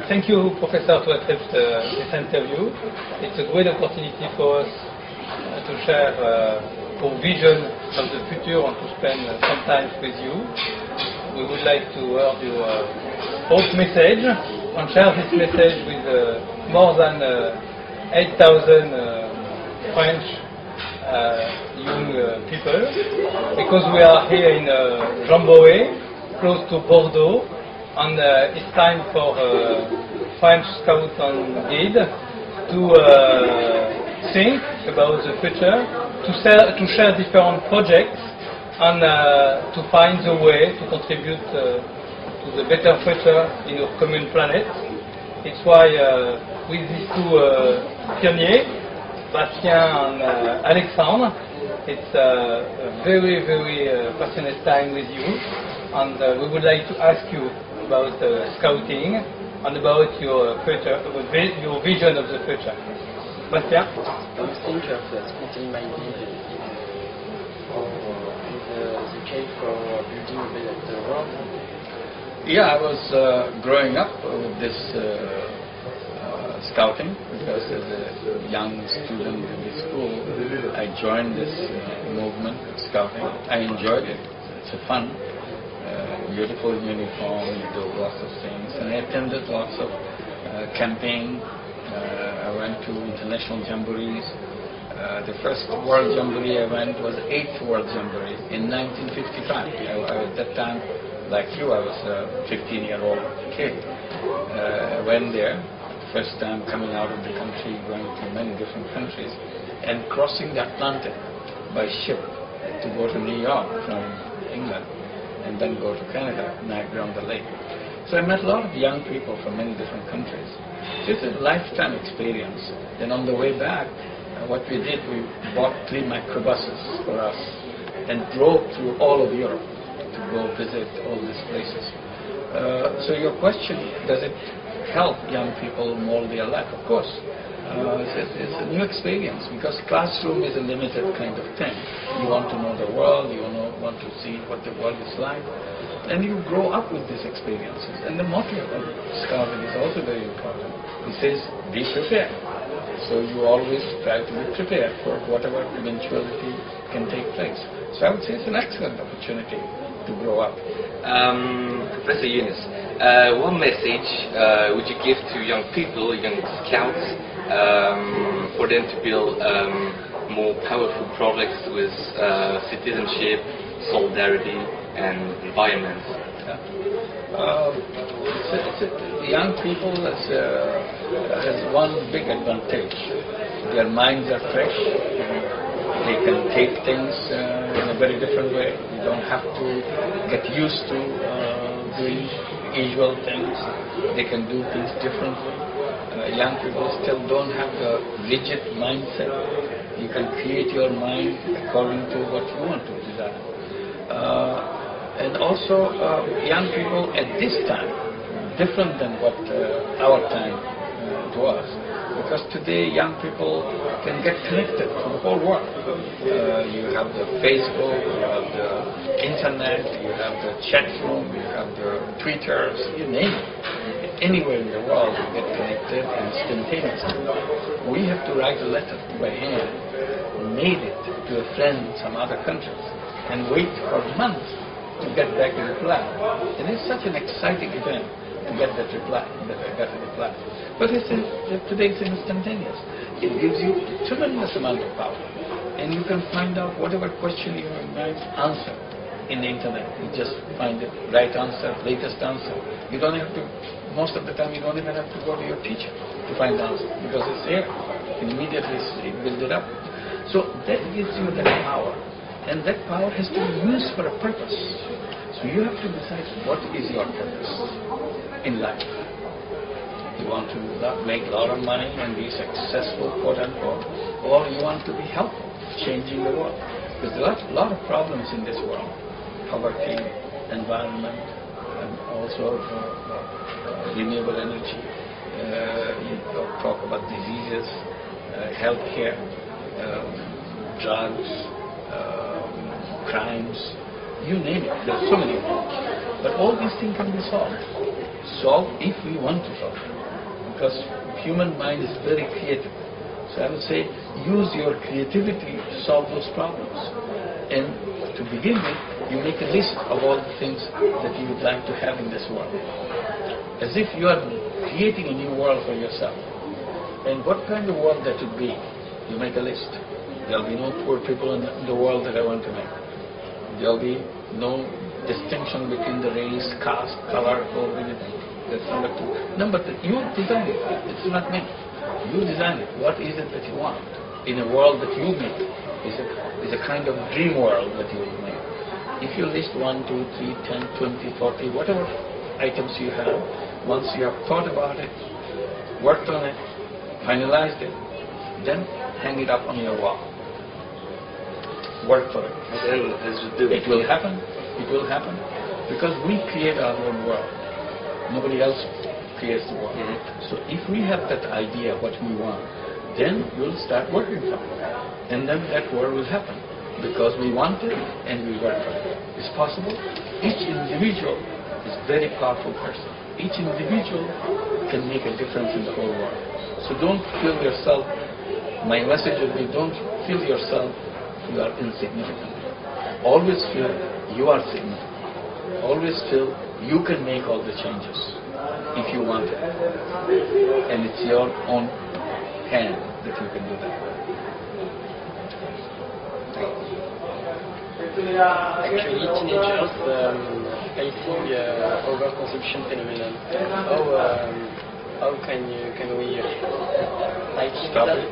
Thank you, Professor, to accept this interview. It's a great opportunity for us to share our vision of the future and to spend some time with you. We would like to hear your hope message and share this message with more than 8,000 French young people, because we are here in Jamboree, close to Bordeaux, and it's time for French Scout and Guide to think about the future, to share different projects, and to find the way to contribute to the better future in our common planet. It's why with these two pioneers, Bastien and Alexandre, it's a very, very passionate time with you, and we would like to ask you about scouting and about your future, your vision of the future. Bastien? I'm thinking of splitting my lead in the case for building a better world. Yeah, I was growing up with this scouting, because as a young student in the school, I joined this movement, scouting. I enjoyed it. It's a fun, beautiful uniform, you do lots of things, and I attended lots of campaign. I went to international jamborees. The first World Jamboree I went was the 8th World Jamboree in 1955. At that time, like you, I was a 15-year-old kid. I went there, first time coming out of the country, going to many different countries, and crossing the Atlantic by ship to go to New York from England, and then go to Canada, Niagara-on-the-Lake. So I met a lot of young people from many different countries. It's a lifetime experience. Then on the way back, what we did, we bought 3 microbuses for us and drove through all of Europe to go visit all these places. So your question, does it help young people mold their life? Of course. It's a new experience, because classroom is a limited kind of thing. You want to know the world, you want to see what the world is like, and you grow up with these experiences. And the motto of scouting is also very important. It says, be prepared. So you always try to be prepared for whatever eventuality can take place. So I would say it's an excellent opportunity to grow up. Professor Yunus, what message would you give to young people, young scouts, for them to build more powerful projects with citizenship, solidarity, and environment? The young people has one big advantage. Their minds are fresh. They can take things in a very different way. You don't have to get used to doing usual things. They can do things differently. Young people still don't have a rigid mindset. You can create your mind according to what you want to design. And also, young people at this time, different than what our time was. Because today young people can get connected to the whole world. You have the Facebook, you have the internet, you have the chat room, you have the Twitters, you name it. Anywhere in the world you get connected instantaneously. We have to write a letter by hand, mail it to a friend in some other countries, and wait for months to get back a reply. And it's such an exciting event to get that reply, that I got a reply. But today it's instantaneous. It gives you a tremendous amount of power. And you can find out whatever question you might answer in the internet. You just find the right answer, latest answer. You don't have to, most of the time you don't even have to go to your teacher to find the answer, because it's there. You can immediately build it up. So that gives you that power. And that power has to be used for a purpose. So you have to decide what is your purpose in life. You want to make a lot of money and be successful, quote unquote, or you want to be helpful, changing the world. There's a lot of problems in this world. Poverty, environment, and also renewable energy. You talk about diseases, healthcare, drugs, crimes, you name it. There's so many of them. But all these things can be solved. solve if we want to solve. Because human mind is very creative. So I would say use your creativity to solve those problems. And to begin with, you make a list of all the things that you would like to have in this world. As if you are creating a new world for yourself. And what kind of world that would be? You make a list. There will be no poor people in the world that I want to make. There will be no distinction between the race, caste, color, or anything. That's number two. Number three, you design it. It's not me. You design it. What is it that you want in a world that you make? Is a kind of dream world that you will make. If you list 1, 2, 3, 10, 20, 40, whatever items you have, once you have thought about it, worked on it, finalized it, then hang it up on your wall. Work for it. It will happen. It will happen. Because we create our own world. Nobody else creates the world. So if we have that idea, what we want, then we'll start working for it. And then that world will happen. Because we want it and we work for it. It's possible. Each individual is a very powerful person. Each individual can make a difference in the whole world. So don't feel yourself, my message would be, don't feel yourself you are insignificant. Always feel you are significant. Always feel you can make all the changes if you want it. And it's your own hand that you can do that. Actually, teenagers facing overconsumption phenomenon. How can we fighting Stop that? it?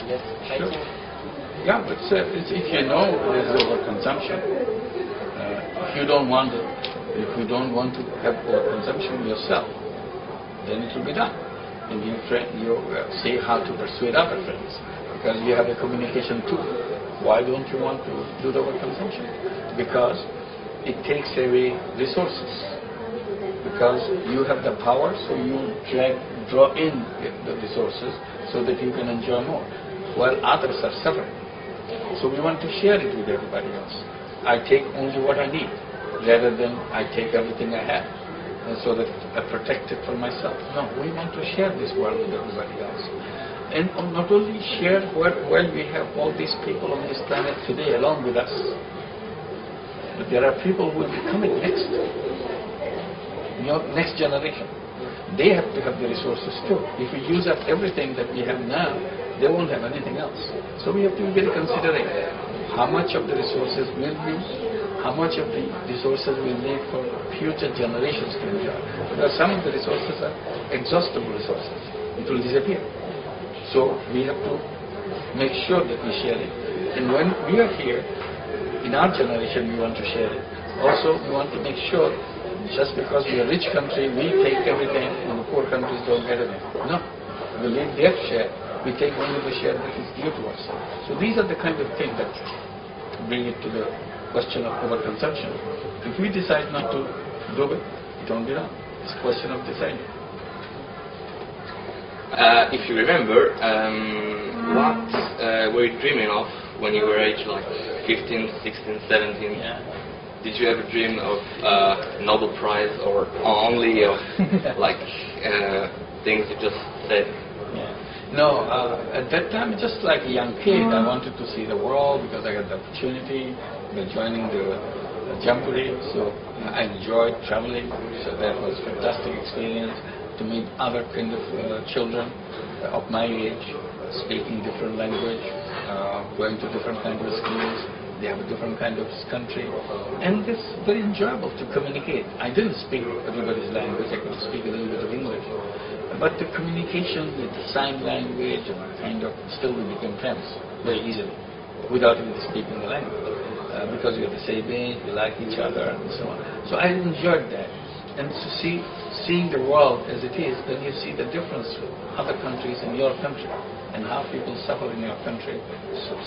Yes, fighting. Sure. Yeah, but it's, if you know there's overconsumption, if you don't want it, if you don't want to have overconsumption yourself, then it will be done. And you say how to persuade other friends, because you have a communication tool. Why don't you want to do the overconsumption? Because it takes away resources. Because you have the power, so you draw in the resources so that you can enjoy more, while others are suffering. So we want to share it with everybody else. I take only what I need, rather than I take everything I have, and so that I protect it for myself. No, we want to share this world with everybody else. And not only share while we have all these people on this planet today along with us, but there are people who will be coming next. Next generation. They have to have the resources too. If we use up everything that we have now, they won't have anything else. So we have to be very considerate. How much of the resources will we, how much of the resources will need for future generations to enjoy. Because some of the resources are exhaustible resources. It will disappear. So we have to make sure that we share it. And when we are here, in our generation, we want to share it. Also, we want to make sure, just because we are a rich country, we take everything, and the poor countries don't get anything. No. We leave their share. We take only the share that is due to us. So these are the kind of things that bring it to the question of overconsumption. If we decide not to do it, it won't be done. It's a question of deciding. If you remember, what were you dreaming of when you were age like 15, 16, 17? Yeah. Did you ever dream of Nobel Prize or only of like things you just said? Yeah. No, at that time, just like a young kid, I wanted to see the world because I had the opportunity by joining the Jamboree. So I enjoyed traveling. So that was a fantastic experience to meet other kind of children of my age, speaking different language, going to different kind of schools. They have a different kind of country, and it's very enjoyable to communicate. I didn't speak everybody's language. I could speak a little bit of English, but the communication with the sign language and kind of still we became friends very easily, without even speaking the language, because we have the same age, we like each other, and so on. So I enjoyed that, and to seeing the world as it is, then you see the difference with other countries and your country, and how people suffer in your country.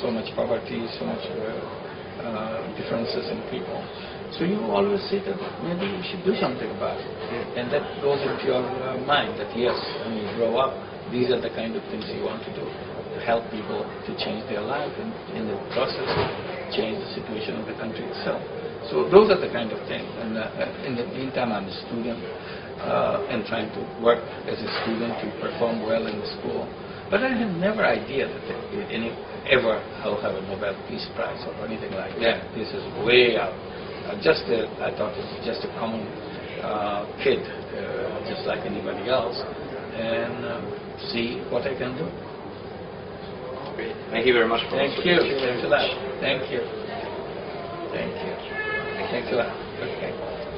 So much poverty, so much differences in people. So you always say that maybe you should do something about it. And that goes into your mind that yes, when you grow up, these are the kind of things you want to do, to help people to change their life and in the process change the situation of the country itself. So those are the kind of things. And in the meantime, I'm a student and trying to work as a student to perform well in the school. But I had never idea that ever I'll have a Nobel Peace Prize or anything like that. This is way out. I thought it was just a common kid, just like anybody else, and see what I can do. Great. Thank you very much for Thank you. Thanks a lot. Thank you. Thank you. Thanks a lot. Okay.